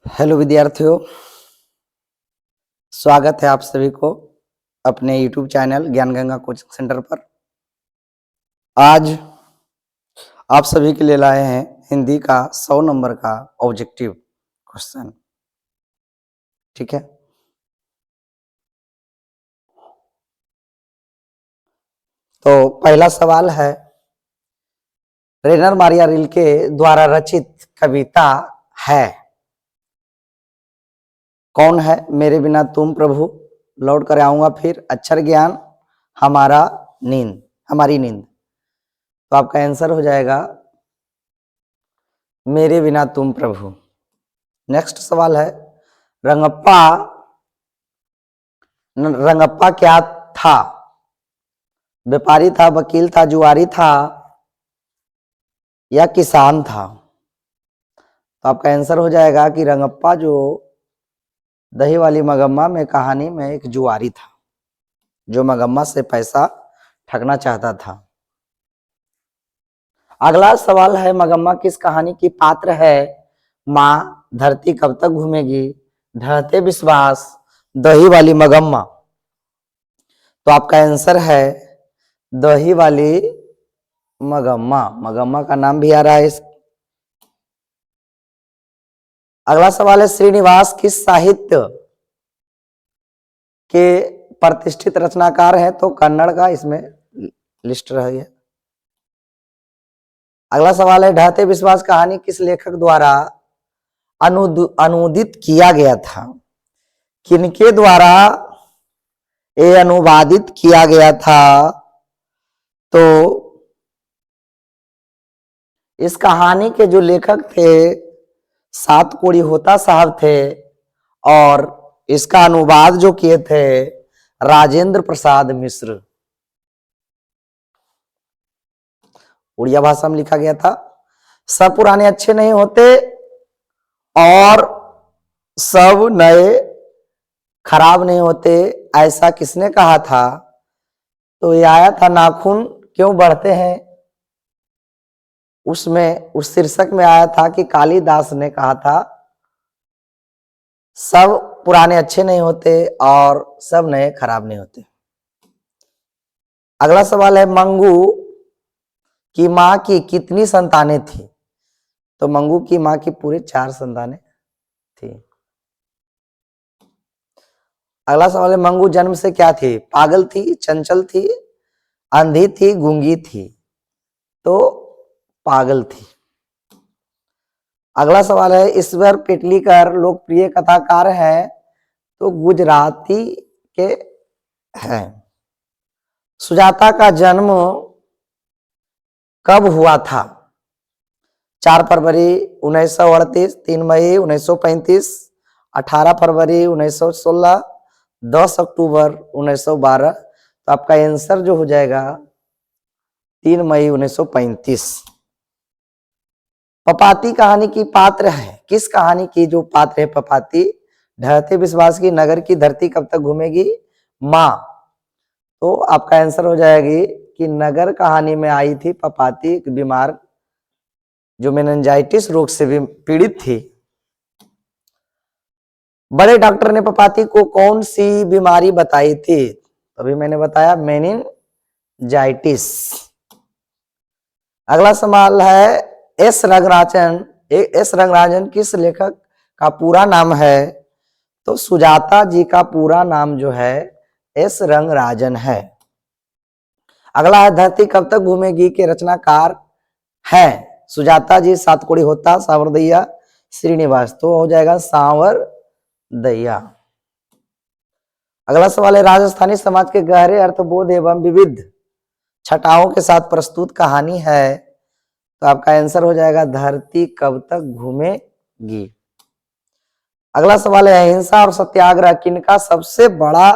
Hello विद्यार्थियों, स्वागत है आप सभी को अपने YouTube चैनल ज्ञान गंगा कोचिंग सेंटर पर। आज आप सभी के लिए लाए हैं हिंदी का 100 नंबर का ऑब्जेक्टिव क्वेश्चन। ठीक है, तो पहला सवाल है, रेनर मारिया रिल्के द्वारा रचित कविता है। कौन है? मेरे बिना तुम प्रभु, लौट कर आऊंगा फिर, अक्षर ज्ञान, हमारा नींद, हमारी नींद। तो आपका आंसर हो जाएगा मेरे बिना तुम प्रभु। नेक्स्ट सवाल है, रंगप्पा रंगप्पा क्या था? व्यापारी था, वकील था, जुआरी था या किसान था? तो आपका आंसर हो जाएगा कि रंगप्पा जो दही वाली मगम्मा में कहानी में एक जुआरी था, जो मगम्मा से पैसा ठगना चाहता था। अगला सवाल है, मगम्मा किस कहानी की पात्र है? माँ, धरती कब तक घूमेगी, ढहते विश्वास, दही वाली मगम्मा। तो आपका आंसर है दही वाली मगम्मा। मगम्मा का नाम भी आ रहा है इस। अगला सवाल है, श्रीनिवास किस साहित्य के प्रतिष्ठित रचनाकार हैं? तो कन्नड़ का इसमें लिस्ट रही है। अगला सवाल है, ढहते विश्वास कहानी किस लेखक द्वारा अनुदित किया गया था? किनके द्वारा ये अनुवादित किया गया था? तो इस कहानी के जो लेखक थे सात कोड़ी होता साहब थे, और इसका अनुवाद जो किए थे राजेंद्र प्रसाद मिश्र। उड़िया भाषा में लिखा गया था। सब पुराने अच्छे नहीं होते और सब नए खराब नहीं होते, ऐसा किसने कहा था? तो ये आया था नाखून क्यों बढ़ते हैं, उसमें उस शीर्षक में आया था कि कालिदास ने कहा था सब पुराने अच्छे नहीं होते और सब नए खराब नहीं होते। अगला सवाल है, मंगू की मां की कितनी संतानें थी? तो मंगू की मां की पूरे 4 संतानें थी। अगला सवाल है, मंगू जन्म से क्या थी? पागल थी, चंचल थी, अंधी थी, गूंगी थी? तो पागल थी। अगला सवाल है, ईश्वर पेटलीकर लोकप्रिय कथाकार हैं? तो गुजराती के हैं। सुजाता का जन्म कब हुआ था? 4 फरवरी 1938, 3 मई 1935, 18 फरवरी 1916, 10 अक्टूबर 1912। तो आपका आंसर जो हो जाएगा 3 मई 1935। पपाती कहानी की पात्र है, किस कहानी की जो पात्र है पपाती? ढहते विश्वास की, नगर की धरती कब तक घूमेगी, माँ। तो आपका आंसर हो जाएगी कि नगर कहानी में आई थी पपाती, एक बीमार जो मेनिंजाइटिस रोग से भी पीड़ित थी। बड़े डॉक्टर ने पपाती को कौन सी बीमारी बताई थी? अभी मैंने बताया मेनिंजाइटिस। अगला सवाल है, एस रंगराजन किस लेखक का पूरा नाम है? तो सुजाता जी का पूरा नाम जो है एस रंगराजन है। अगला है, धरती कब तक घूमेगी के रचनाकार है? सुजाता जी, सात कोड़ी होता, सावरदैया, श्रीनिवास। तो हो जाएगा सावरदैया। अगला सवाल है, राजस्थानी समाज के गहरे अर्थबोध एवं विविध छटाओं के साथ प्रस्तुत कहानी है? तो आपका आंसर हो जाएगा धरती कब तक घूमेगी। अगला सवाल है, अहिंसा और सत्याग्रह किनका सबसे बड़ा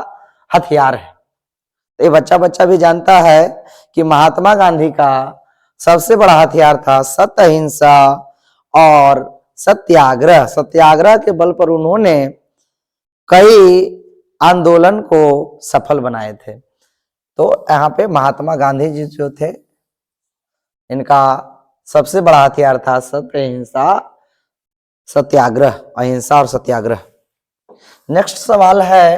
हथियार है? ये बच्चा बच्चा भी जानता है कि महात्मा गांधी का सबसे बड़ा हथियार था सत्य, अहिंसा और सत्याग्रह। सत्याग्रह के बल पर उन्होंने कई आंदोलन को सफल बनाए थे। तो यहाँ पे महात्मा गांधी जी जो थे, इनका सबसे बड़ा हथियार था सत्य, अहिंसा सत्याग्रह, अहिंसा और सत्याग्रह। नेक्स्ट सवाल है,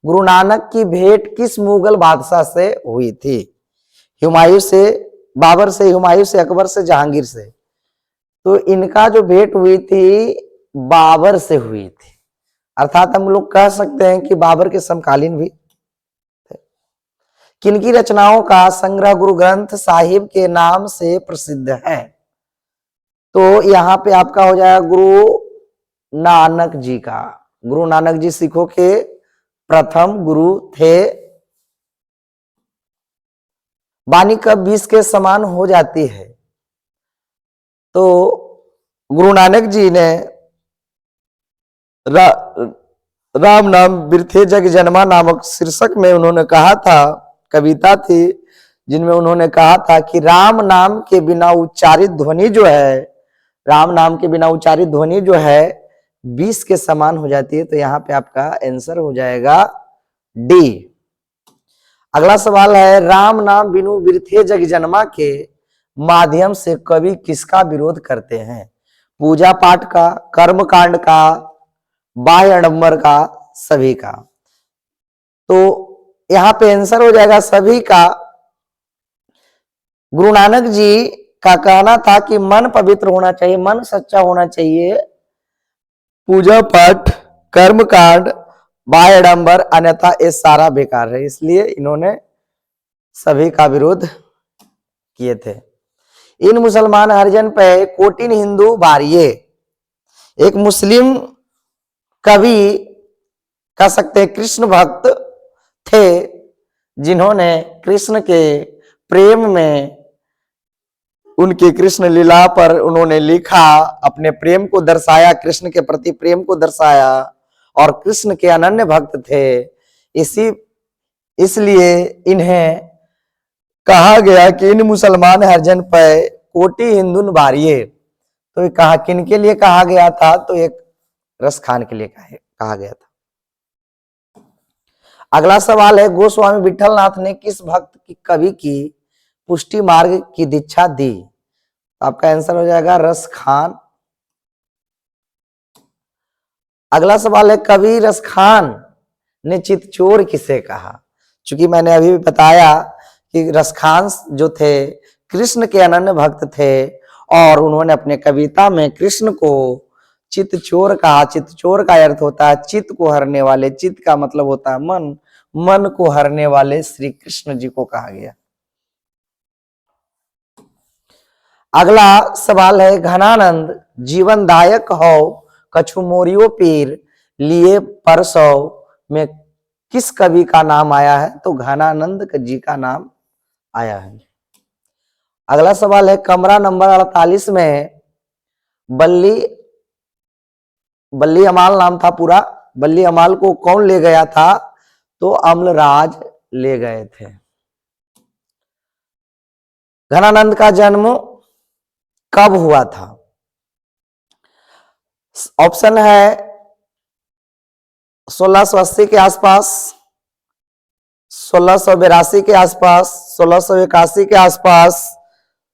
गुरु नानक की भेंट किस मुगल बादशाह से हुई थी? हुमायूं से, बाबर से, हुमायूं से, अकबर से, जहांगीर से? तो इनका जो भेंट हुई थी बाबर से हुई थी, अर्थात हम लोग कह सकते हैं कि बाबर के समकालीन भी थे। किनकी रचनाओं का संग्रह गुरु ग्रंथ साहिब के नाम से प्रसिद्ध है? तो यहाँ पे आपका हो जाएगा गुरु नानक जी का। गुरु नानक जी सिखों के प्रथम गुरु थे। वाणी कब 20 के समान हो जाती है? तो गुरु नानक जी ने राम नाम बिरथे जग जन्मा नामक शीर्षक में उन्होंने कहा था, कविता थी जिनमें उन्होंने कहा था कि राम नाम के बिना उच्चारित ध्वनि जो है, राम नाम के बिना उच्चारित ध्वनि जो है 20 के समान हो जाती है। तो यहाँ पे आपका आंसर हो जाएगा डी। अगला सवाल है, राम नाम बिनु बिरथे जग जन्मा के माध्यम से कवि किसका विरोध करते हैं? पूजा पाठ का, कर्म कांड का, बाह्य आडंबर का, सभी का? तो यहाँ पे आंसर हो जाएगा सभी का। गुरु नानक जी का कहना था कि मन पवित्र होना चाहिए, मन सच्चा होना चाहिए, पूजा पाठ, कर्म कांड, बाह्य आडंबर, अन्यथा ये सारा बेकार है, इसलिए इन्होंने सभी का विरोध किए थे। इन मुसलमान हरिजन पे कोटिन हिंदू बारिये, एक मुस्लिम कवि कह सकते हैं कृष्ण भक्त थे, जिन्होंने कृष्ण के प्रेम में, उनकी कृष्ण लीला पर उन्होंने लिखा, अपने प्रेम को दर्शाया, कृष्ण के प्रति प्रेम को दर्शाया, और कृष्ण के अनन्य भक्त थे। इसलिए इन्हें कहा गया कि इन मुसलमान हरिजन पर कोटि हिंदू बारिये। तो ये कहा किन के लिए कहा गया था? तो एक रस खान के लिए कहा गया था। अगला सवाल है, गोस्वामी विठलनाथ ने किस भक्त की कवि की पुष्टि मार्ग की दीक्षा दी? आपका आंसर हो जाएगा रस खान। अगला सवाल है, कवि रस खान ने चितचोर किसे कहा? चूंकि मैंने अभी भी बताया कि रस खान जो थे कृष्ण के अनन्य भक्त थे, और उन्होंने अपने कविता में कृष्ण को चितचोर कहा। चितचोर का अर्थ होता है चित्त को हरने वाले, चित्त का मतलब होता है मन, मन को हरने वाले श्री कृष्ण जी को कहा गया। अगला सवाल है, घनानंद जीवनदायक हो कछु मोरियो पीर लिए परसो में किस कवि का नाम आया है? तो घनानंद जी का नाम आया है। अगला सवाल है, कमरा नंबर 48 में बल्ली अमाल नाम था पूरा, बल्ली अमाल को कौन ले गया था? तो अम्लराज ले गए थे। घनानंद का जन्म कब हुआ था? ऑप्शन है 1680 के आसपास, 1682 के आसपास, 1681 के आसपास,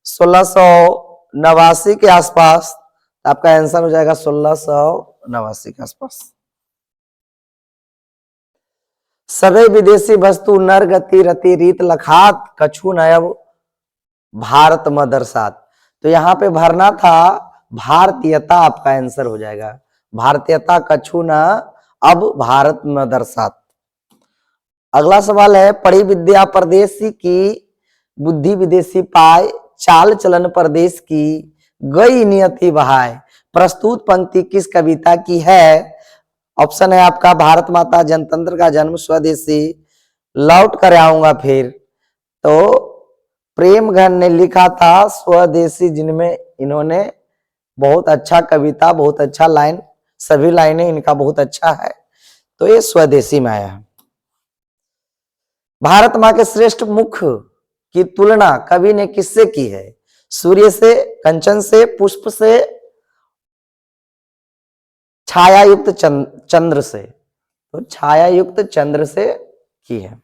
1689 के आसपास। आपका आंसर हो जाएगा 1689 के आसपास। सभी विदेशी वस्तु नर गति रति रीत लखात कछु नयब भारत मदरसात। तो यहाँ पे भरना था भारतीयता, आपका आंसर हो जाएगा भारतीयता कछु न अब भारत मदरसात। अगला सवाल है, पढ़ी विद्या परदेसी की बुद्धि विदेशी पाए चाल चलन परदेश की गई नियति बहाय। प्रस्तुत पंक्ति किस कविता की है? ऑप्शन है आपका भारत माता, जनतंत्र का जन्म, स्वदेशी, लौट कर आऊंगा फिर। तो प्रेमघन ने लिखा था स्वदेशी, जिनमें इन्होंने बहुत अच्छा कविता, बहुत अच्छा लाइन, सभी लाइनें इनका बहुत अच्छा है, तो ये स्वदेशी में आया है। भारत मां के श्रेष्ठ मुख की तुलना कवि ने किससे की है? सूर्य से, कंचन से, पुष्प से, छायायुक्त चंद्र से? तो छायायुक्त चंद्र से की है।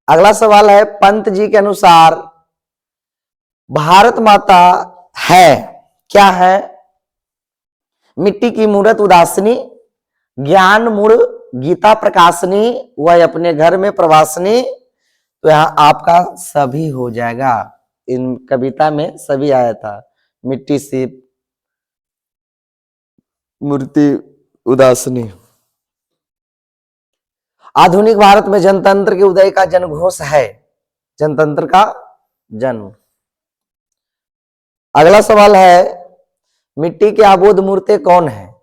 अगला सवाल है, पंत जी के अनुसार भारत माता है क्या है? मिट्टी की मूरत उदासनी, ज्ञान मूढ़ गीता प्रकाशनी, वह अपने घर में प्रवासनी। तो यहाँ आपका सभी हो जाएगा। इन कविता में सभी आया था। मिट्टी सी मूर्ति उदासनी। आधुनिक भारत में जनतंत्र के उदय का जनघोष है। जनतंत्र का जन्म। अगला सवाल है, मिट्टी के आबोध मूर्ति कौन है?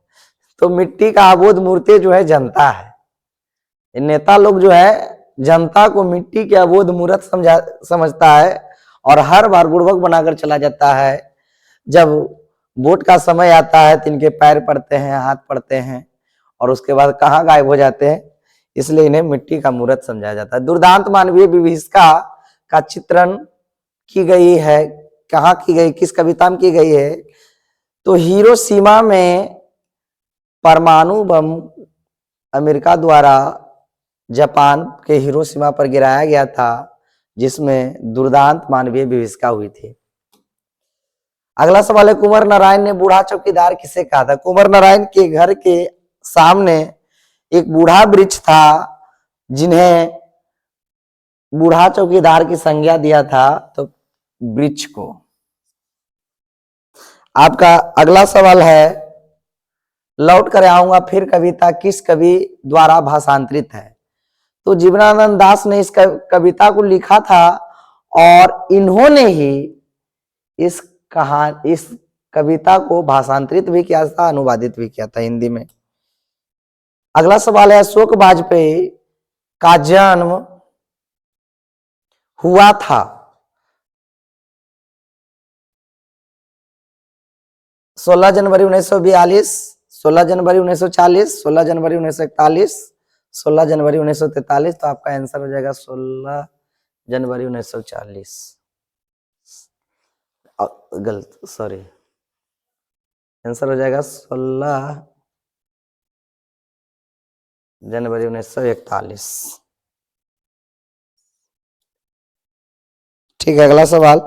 तो मिट्टी का आबोध मूर्ति जो है जनता है। नेता लोग जो है जनता को मिट्टी के आबोध मूर्त समझता है और हर बार बुड़बक बनाकर चला जाता है। जब वोट का समय आता है तो इनके पैर पड़ते हैं, हाथ पड़ते हैं और उसके बाद कहाँ गायब हो जाते हैं। इसलिए इन्हें मिट्टी का मूर्त समझाया जाता है। दुर्दांत मानवीय विभीषिका का चित्रण की गई है, कहाँ की गई, किस कविता में की गई है? तो हिरोशिमा में परमाणु बम अमेरिका द्वारा जापान के हिरोशिमा पर गिराया गया था, जिसमें दुर्दांत मानवीय विभीषिका हुई थी। अगला सवाल है, कुंवर नारायण ने बूढ़ा चौकीदार किसे कहा था? कुंवर नारायण के घर के सामने एक बूढ़ा वृक्ष था, जिन्हें बूढ़ा चौकीदार की संज्ञा दिया था, तो वृक्ष को। आपका अगला सवाल है, लौट कर आऊंगा फिर कविता किस कवि द्वारा भाषांतरित है? तो जीवनानंद दास ने इस कविता को लिखा था और इन्होंने ही इस कविता को भाषांतरित भी किया था, अनुवादित भी किया था हिंदी में। अगला सवाल है, अशोक वाजपेयी का जन्म हुआ था 16 जनवरी 1942, 16 जनवरी 1940, 16 जनवरी 1941, 16 जनवरी 1943। तो आपका आंसर हो जाएगा 16 जनवरी 1940। गलत, सॉरी, आंसर हो जाएगा 16 जनवरी 1941। ठीक है, अगला सवाल,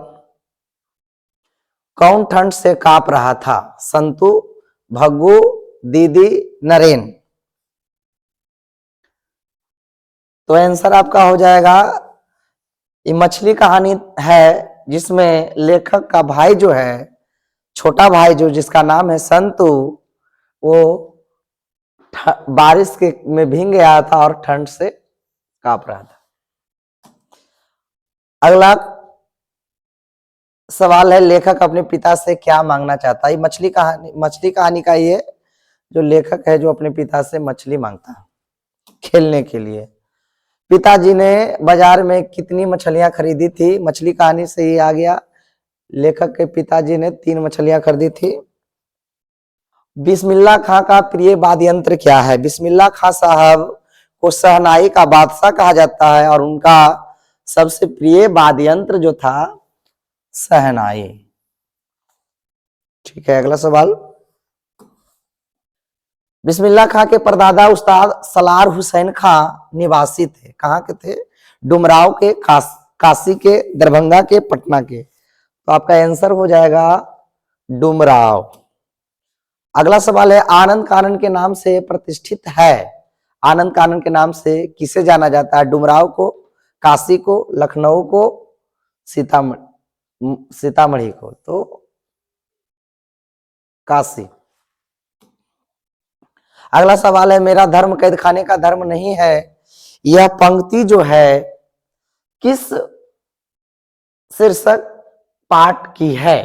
कौन ठंड से कांप रहा था? संतू, भग्गू, दीदी, नरेन। तो आंसर आपका हो जाएगा, ये मछली कहानी है जिसमें लेखक का भाई जो है, छोटा भाई जो जिसका नाम है संतू, वो बारिश के में भीग गया था और ठंड से कांप रहा था। अगला सवाल है, लेखक अपने पिता से क्या मांगना चाहता है? मछली कहानी का ये जो लेखक है जो अपने पिता से मछली मांगता है खेलने के लिए। पिताजी ने बाजार में कितनी मछलियां खरीदी थी? मछली कहानी से ही आ गया। लेखक के पिताजी ने 3 मछलियां खरीदी थी। बिस्मिल्लाह खां का प्रिय वाद्य यंत्र क्या है? बिस्मिल्लाह खां साहब को शहनाई का बादशाह कहा जाता है और उनका सबसे प्रिय वाद्य यंत्र जो था शहनाई। ठीक है, अगला सवाल, बिस्मिल्लाह खां के परदादा उस्ताद सलार हुसैन खां निवासी थे, कहाँ के थे? डुमराव के, काशी के, दरभंगा के, पटना के। तो आपका आंसर हो जाएगा डुमराव। अगला सवाल है, आनंद कानन के नाम से प्रतिष्ठित है, आनंद कानन के नाम से किसे जाना जाता है? डुमराव को, काशी को, लखनऊ को, सीतामढ़ी को। तो काशी। अगला सवाल है, मेरा धर्म कैद खाने का धर्म नहीं है, यह पंक्ति जो है किस शीर्षक पाठ की है?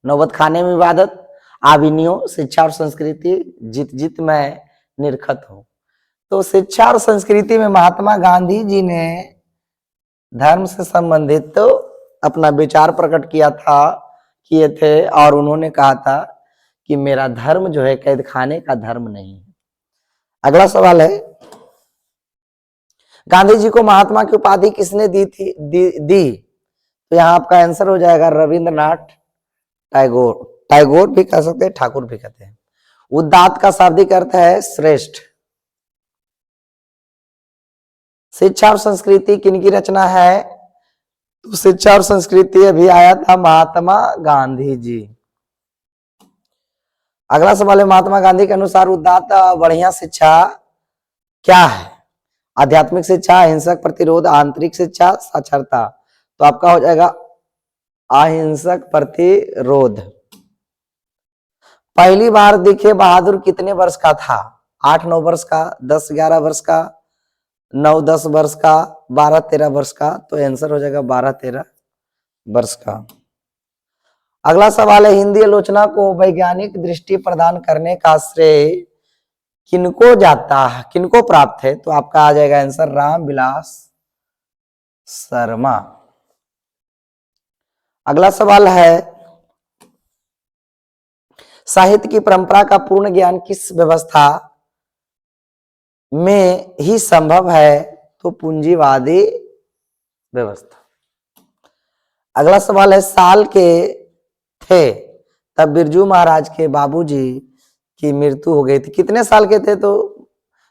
नौबत खाने में इबादत, आविनियो, शिक्षा और संस्कृति, जीत जीत मैं निरखत हूं। तो शिक्षा और संस्कृति में महात्मा गांधी जी ने धर्म से संबंधित तो अपना विचार प्रकट किए थे और उन्होंने कहा था कि मेरा धर्म जो है कैद खाने का धर्म नहीं है। अगला सवाल है, गांधी जी को महात्मा की उपाधि किसने दी थी? दी। तो यहाँ आपका आंसर हो जाएगा रविंद्रनाथ टैगोर। टैगोर भी कह सकते हैं, ठाकुर भी कहते हैं। उदात्त का शाब्दिक अर्थ है श्रेष्ठ। शिक्षा और संस्कृति किनकी रचना है? तो शिक्षा और संस्कृति अभी आया था महात्मा गांधी जी। अगला सवाल है, महात्मा गांधी के अनुसार उदात्त बढ़िया शिक्षा क्या है? आध्यात्मिक शिक्षा, अहिंसक प्रतिरोध, आंतरिक शिक्षा, साक्षरता। तो आपका हो जाएगा अहिंसक प्रतिरोध। पहली बार दिखे बहादुर कितने वर्ष का था? 8-9 वर्ष का, 10-11 वर्ष का, 9-10 वर्ष का, 12-13 वर्ष का। तो आंसर हो जाएगा 12-13 वर्ष का। अगला सवाल है, हिंदी आलोचना को वैज्ञानिक दृष्टि प्रदान करने का श्रेय किनको जाता है, किनको प्राप्त है? तो आपका आ जाएगा आंसर रामविलास शर्मा। अगला सवाल है, साहित्य की परंपरा का पूर्ण ज्ञान किस व्यवस्था में ही संभव है? तो पूंजीवादी व्यवस्था। अगला सवाल है, साल के थे तब बिरजू महाराज के बाबूजी की मृत्यु हो गई थी, कितने साल के थे? तो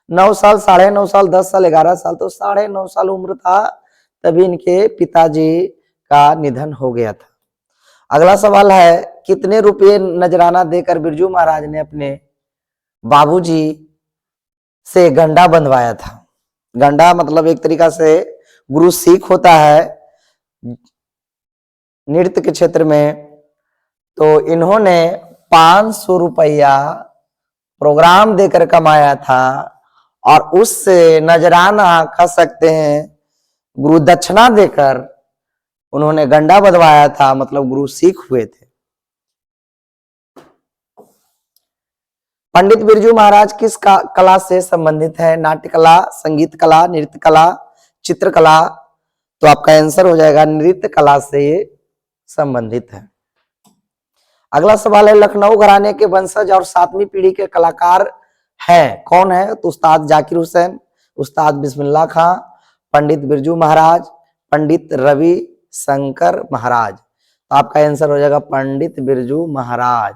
9 साल, 9.5 साल, 10 साल, 11 साल। तो 9.5 साल उम्र था तभी इनके पिताजी का निधन हो गया था। अगला सवाल है, कितने रुपये नजराना देकर बिरजू महाराज ने अपने बाबूजी से गंडा बंधवाया था? गंडा मतलब एक तरीका से गुरु सीख होता है नृत्य के क्षेत्र में। तो इन्होंने 500 रुपया प्रोग्राम देकर कमाया था और उससे नजराना कह सकते हैं गुरु दक्षिणा देकर उन्होंने गंडा बंधवाया था, मतलब गुरु सीख हुए थे। पंडित बिरजू महाराज किस कला से संबंधित है? नाट्य कला, संगीत कला, नृत्य कला, चित्रकला। तो आपका आंसर हो जाएगा नृत्य कला से संबंधित है। अगला सवाल है, लखनऊ घराने के वंशज और 7वीं पीढ़ी के कलाकार हैं, कौन है? तो उस्ताद जाकिर हुसैन, उस्ताद बिस्मिल्लाह खां, पंडित बिरजू महाराज, पंडित रवि शंकर महाराज। तो आपका आंसर हो जाएगा पंडित बिरजू महाराज,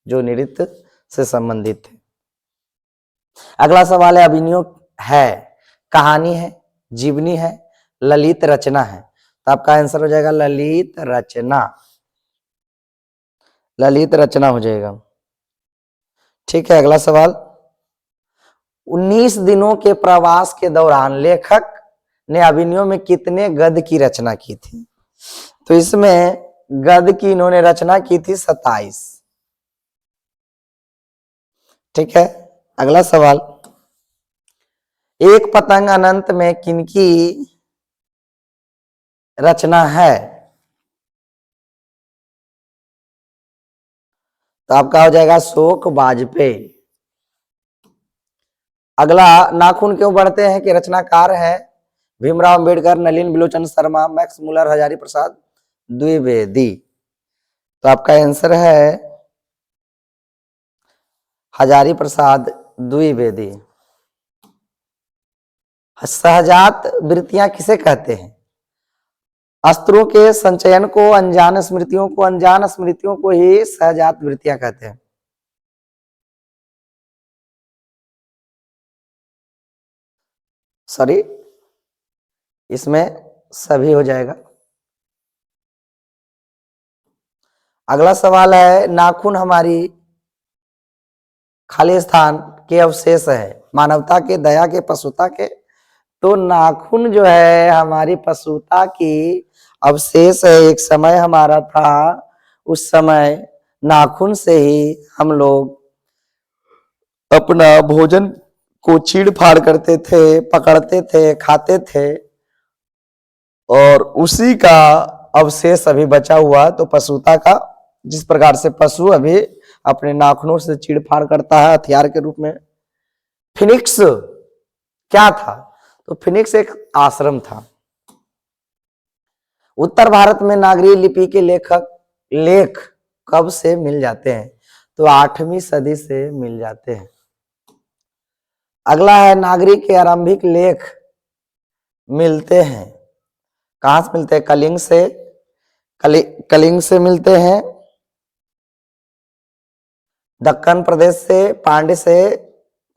जो नृत्य से संबंधित है। अगला सवाल है, अभिनय है, कहानी है, जीवनी है, ललित रचना है? तो आपका आंसर हो जाएगा ललित रचना। ललित रचना हो जाएगा। ठीक है। अगला सवाल, 19 दिनों के प्रवास के दौरान लेखक ने अभिनयों में कितने गद्य की रचना की थी? तो इसमें गद्य की इन्होंने रचना की थी 27। ठीक है। अगला सवाल, एक पतंग अनंत में किनकी रचना है? तो आपका हो जाएगा शोक वाजपेयी। अगला, नाखून क्यों बढ़ते हैं के रचनाकार है भीमराव अंबेडकर, नलिन बिलोचन शर्मा, मैक्स मुलर, हजारी प्रसाद द्विवेदी। तो आपका आंसर है हजारी प्रसाद द्विवेदी। सहजात वृत्तियां किसे कहते हैं? अस्त्रों के संचयन को, अनजान स्मृतियों को, अनजान स्मृतियों को ही सहजात वृत्तियां कहते हैं। सॉरी, इसमें सभी हो जाएगा। अगला सवाल है, नाखून हमारी खाली स्थान के अवशेष है, मानवता के, दया के, पशुता के? तो नाखून जो है हमारी पशुता की अवशेष है। एक समय हमारा था, उस समय नाखून से ही हम लोग अपना भोजन को चीड़ फाड़ करते थे, पकड़ते थे, खाते थे, और उसी का अवशेष अभी बचा हुआ। तो पशुता का, जिस प्रकार से पशु अभी अपने नाखूनों से चीड़ फाड़ करता है हथियार के रूप में। फिनिक्स क्या था? तो फिनिक्स एक आश्रम था। उत्तर भारत में नागरी लिपि के लेख कब से मिल जाते हैं? तो 8वीं सदी से मिल जाते हैं। अगला है, नागरी के आरंभिक लेख मिलते हैं, कहां से मिलते हैं? कलिंग से, कलिंग से मिलते हैं, दक्कन प्रदेश से, पांड्य से,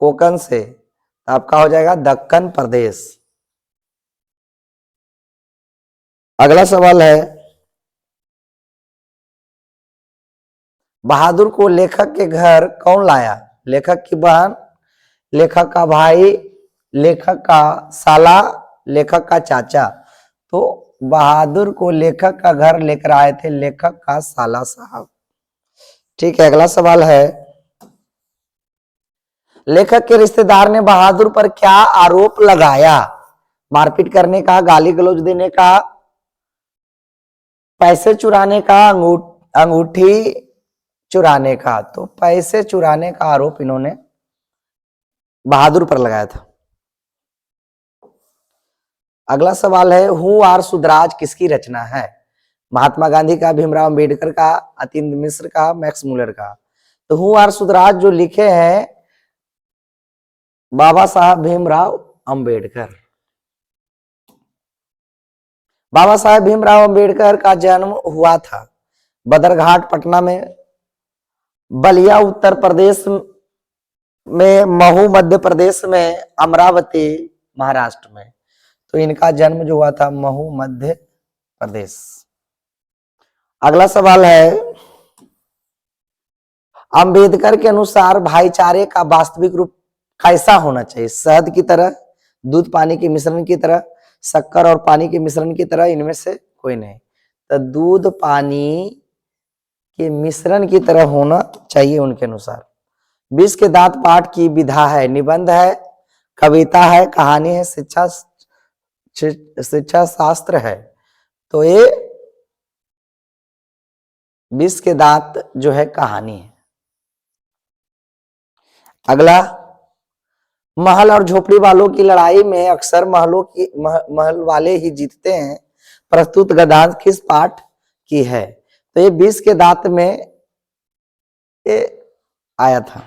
कोकण से। आपका हो जाएगा दक्कन प्रदेश। अगला सवाल है, बहादुर को लेखक के घर कौन लाया? लेखक की बहन, लेखक का भाई, लेखक का साला, लेखक का चाचा। तो बहादुर को लेखक का घर लेकर आए थे लेखक का साला साहब। ठीक है, अगला सवाल है, लेखक के रिश्तेदार ने बहादुर पर क्या आरोप लगाया? मारपीट करने का, गाली गलौज देने का, पैसे चुराने का, अंगूठी चुराने का। तो पैसे चुराने का आरोप इन्होंने बहादुर पर लगाया था। अगला सवाल है, हु आर सुधराज किसकी रचना है? महात्मा गांधी का, भीमराव अंबेडकर का, अतीन्द्र मिश्र का, मैक्स मुलर का। तो हु आर सुधराज जो लिखे हैं बाबा साहब भीमराव अंबेडकर। बाबा साहब भीमराव अंबेडकर का जन्म हुआ था बदरघाट पटना में, बलिया उत्तर प्रदेश में, महू मध्य प्रदेश में, अमरावती महाराष्ट्र में। तो इनका जन्म जो हुआ था महू मध्य प्रदेश। अगला सवाल है, अंबेडकर के अनुसार भाईचारे का वास्तविक रूप कैसा होना चाहिए? शहद की तरह, दूध पानी के मिश्रण की तरह, शक्कर और पानी के मिश्रण की तरह, इनमें से कोई नहीं। तो दूध पानी के मिश्रण की तरह होना चाहिए उनके अनुसार। 20 के दांत पाठ की विधा है, निबंध है, कविता है, कहानी है, शिक्षा शास्त्र है। तो ये 20 के दांत जो है कहानी है। अगला, महल और झोपड़ी वालों की लड़ाई में अक्सर महल वाले ही जीतते हैं, प्रस्तुत गद्यांश किस पाठ की है? तो ये 20 के दांत में ये आया था,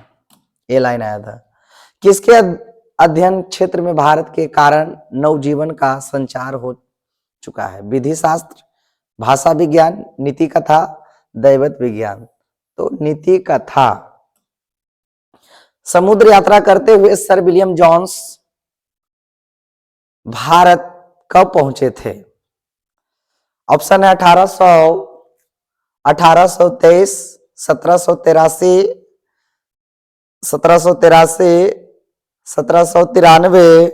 ये लाइन आया था। किसके अध्ययन क्षेत्र में भारत के कारण नवजीवन का संचार हो चुका है? विधि शास्त्र, भाषा विज्ञान, नीति कथा, दैवत विज्ञान। तो नीति कथा। समुद्र यात्रा करते हुए सर विलियम जोन्स भारत कब पहुंचे थे? ऑप्शन है 1823, 1783, 1793, 1793,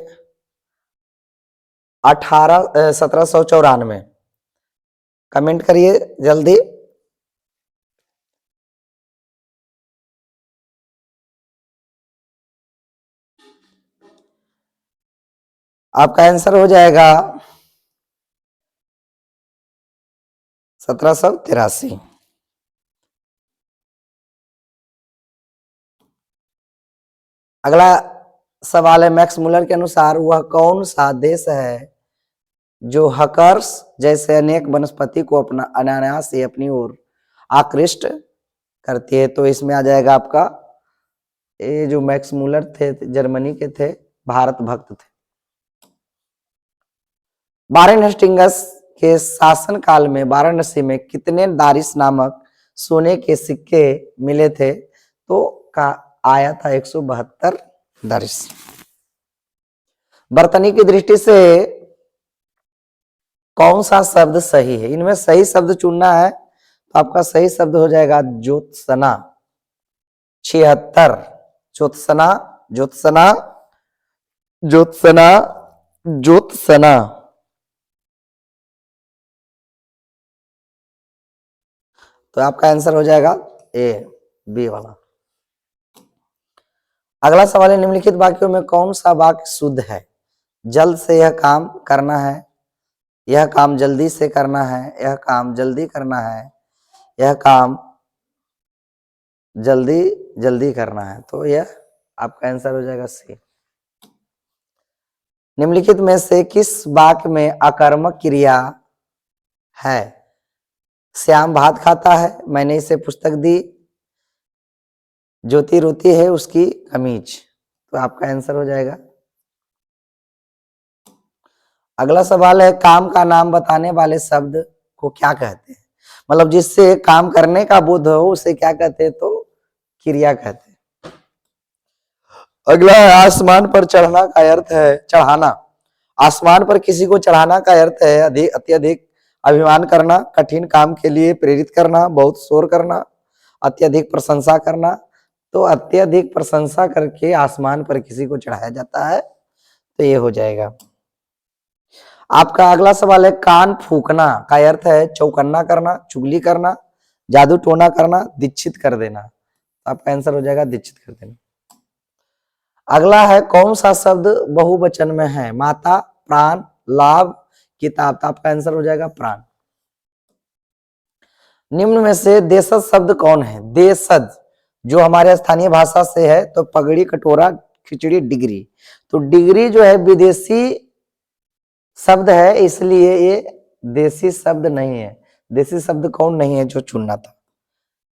1794। कमेंट करिए जल्दी। आपका आंसर हो जाएगा 1783। अगला सवाल है, मैक्स मुलर के अनुसार वह कौन सा देश है जो हकर्स जैसे अनेक वनस्पति को अपना अनायास से अपनी ओर आकृष्ट करती है? तो इसमें आ जाएगा आपका, ये जो मैक्स मुलर थे जर्मनी के थे, भारत भक्त थे। वारेन हेस्टिंग्स के शासन काल में वाराणसी में कितने दारिस नामक सोने के सिक्के मिले थे? तो का आया था 172 दारिस। बर्तनी की दृष्टि से कौन सा शब्द सही है? इनमें सही शब्द चुनना है, तो आपका सही शब्द हो जाएगा ज्योत्सना। 76 ज्योत्सना, ज्योत्सना, ज्योत्सना, ज्योत्सना। तो आपका आंसर हो जाएगा ए, बी वाला। अगला सवाल है, निम्नलिखित वाक्यों में कौन सा वाक्य शुद्ध है? जल्द से यह काम करना है, यह काम जल्दी से करना है, यह काम जल्दी करना है, यह काम जल्दी जल्दी करना है। तो यह आपका आंसर हो जाएगा सी। निम्नलिखित में से किस वाक्य में आकर्मक क्रिया है? श्याम भात खाता है, मैंने इसे पुस्तक दी, ज्योति रोती है उसकी कमीज। तो आपका आंसर हो जाएगा। अगला सवाल है, काम का नाम बताने वाले शब्द को क्या कहते हैं? मतलब जिससे काम करने का बोध हो उसे क्या कहते हैं? तो क्रिया कहते हैं। अगला है, आसमान पर चढ़ना का अर्थ है चढ़ाना। आसमान पर किसी को चढ़ाना का अर्थ है अत्यधिक अभिमान करना, कठिन काम के लिए प्रेरित करना, बहुत शोर करना, अत्यधिक प्रशंसा करना, तो अत्यधिक प्रशंसा करके आसमान पर किसी को चढ़ाया जाता है, तो ये हो जाएगा। आपका अगला सवाल है कान फूकना का अर्थ है चौकन्ना करना, चुगली करना, जादू टोना करना, दीक्षित कर देना। आपका आंसर हो जाएगा दीक्षित कर देना। अगला है कौन सा शब्द बहुवचन में है? माता, प्राण, लाभ, किताब। तो आपका आंसर हो जाएगा प्राण। निम्न में से देशज शब्द कौन है? देशज जो हमारे स्थानीय भाषा से है तो पगड़ी, कटोरा, खिचड़ी, डिग्री। तो डिग्री जो है विदेशी शब्द है, इसलिए ये देसी शब्द नहीं है। देसी शब्द कौन नहीं है जो चुनना था,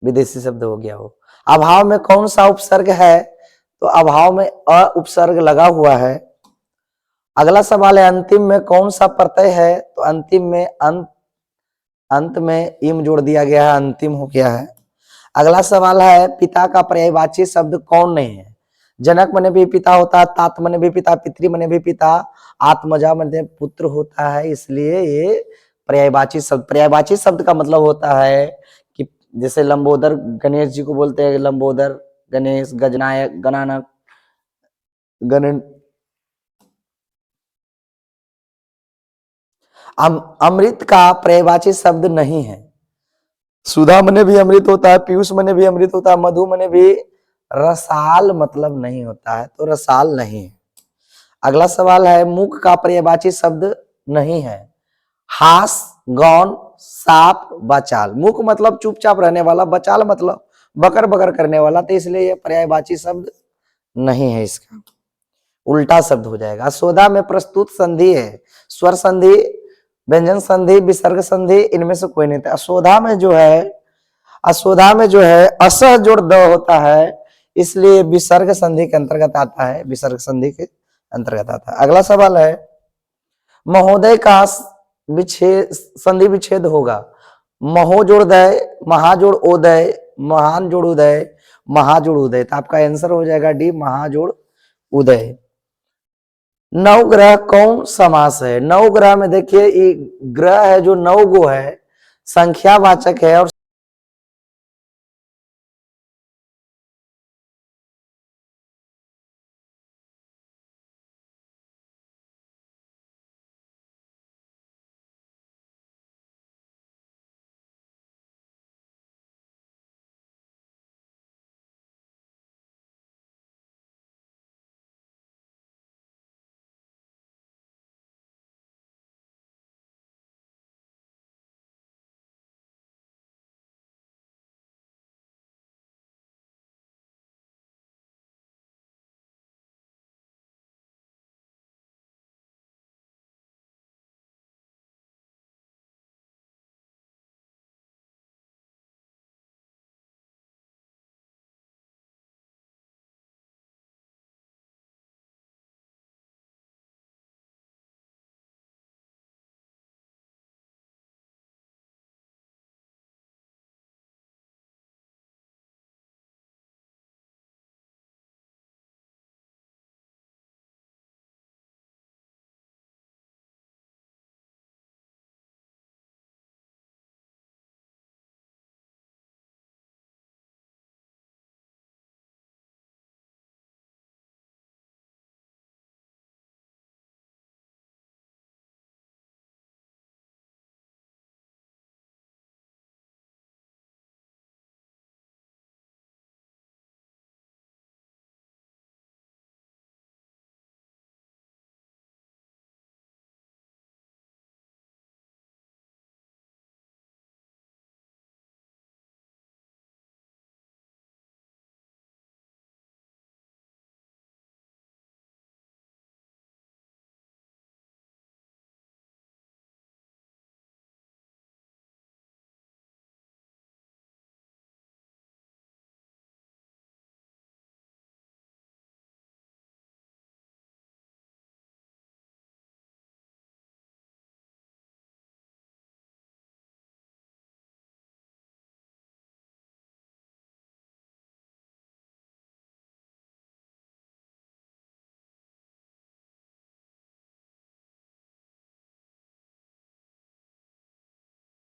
विदेशी शब्द हो गया वो। अभाव में कौन सा उपसर्ग है? तो अभाव में अ उपसर्ग लगा हुआ है। अगला सवाल है अंतिम में कौन सा प्रत्यय है? तो अंतिम में अंत में इम जोड़ दिया गया है, अंतिम हो गया है। अगला सवाल है पिता का पर्यायवाची शब्द कौन नहीं है? जनक मने भी पिता होता है, तात मने भी पिता, पितृ मने भी पिता, आत्मजा मने पुत्र होता है, इसलिए ये पर्यायवाची शब्द। पर्यायवाची शब्द का मतलब होता है कि जैसे लंबोदर गणेश जी को बोलते हैं लंबोदर गणेश, गजनायक, गणानक, गण। अमृत का पर्यायवाची शब्द नहीं है। सुधा मने भी अमृत होता है, पीयूष मने भी अमृत होता है, मधु मने भी, रसाल मतलब नहीं होता है, तो रसाल नहीं है। अगला सवाल है मुख का पर्यायवाची शब्द नहीं है। हास, गौन, साप, बचाल। मुख मतलब चुपचाप रहने वाला, बचाल मतलब बकर बकर करने वाला, तो इसलिए यह पर्यायवाची शब्द नहीं है, इसका उल्टा शब्द हो जाएगा। असोधा में प्रस्तुत संधि है स्वर संधि, व्यंजन संधि, विसर्ग संधि, इनमें से कोई नहीं था। असोधा में जो है असह जोड़ द होता है, इसलिए विसर्ग संधि के अंतर्गत आता है, विसर्ग संधि के अंतर्गत आता है। अगला सवाल है महोदय का विच्छेद संधि विच्छेद होगा। महो जोड़ दय, महाजोड़ ओदय, महान जोड़ उदय, महाजोड़ उदय। तो आपका आंसर हो जाएगा डी, महाजोड़ उदय। नवग्रह कौन समास है? नवग्रह में देखिए ग्रह है जो 9 गो है, संख्यावाचक है और